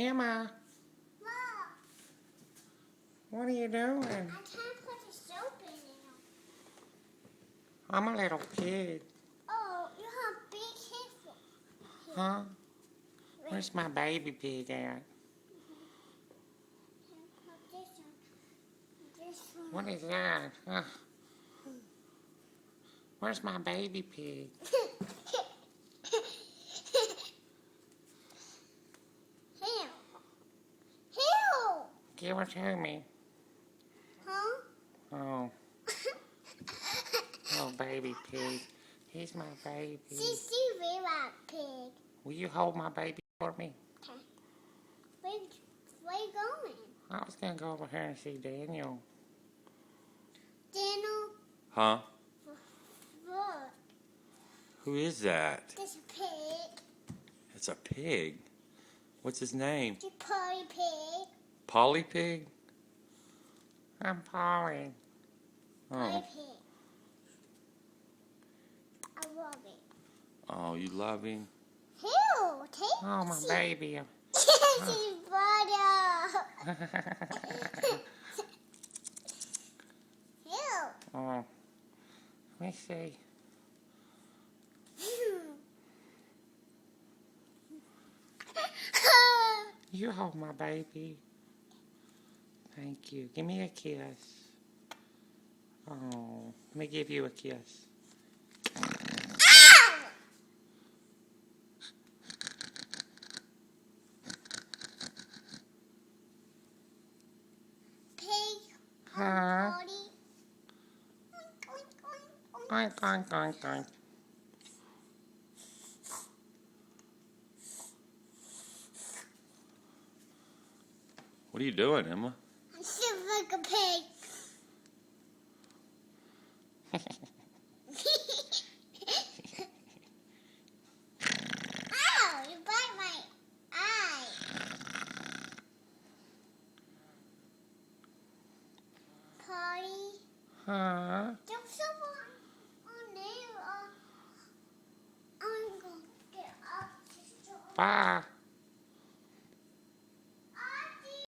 Emma, Mom, what are you doing? I can't put the soap in there. I'm a little kid. Oh, you have big hair. Huh? Where's my baby pig at? Put this one. This one. What is that? Where's my baby pig? Here. Here. Give her to me. Huh? Oh, oh, baby pig. He's my baby. See, that pig. Will you hold my baby for me? Okay. Where you going? I was gonna go over here and see Daniel. Daniel, Huh? look. Who is that? This pig. It's a pig. What's his name? The potty pig. Polly Pig? I'm Polly. Potty Oh. pig. I love it. Oh, you love him? Ew, take Oh, my baby. His brother. Ew. Oh, let me see. You hold my baby. Thank you. Give me a kiss. Oh, let me give you a kiss. Pig. Huh? Potty. Oink, oink, oink, oink. What are you doing, Emma? I'm shaped like a pig. Ow! You bite my eye. Potty. Huh? There's someone on there. I'm gonna get up to show. Bye.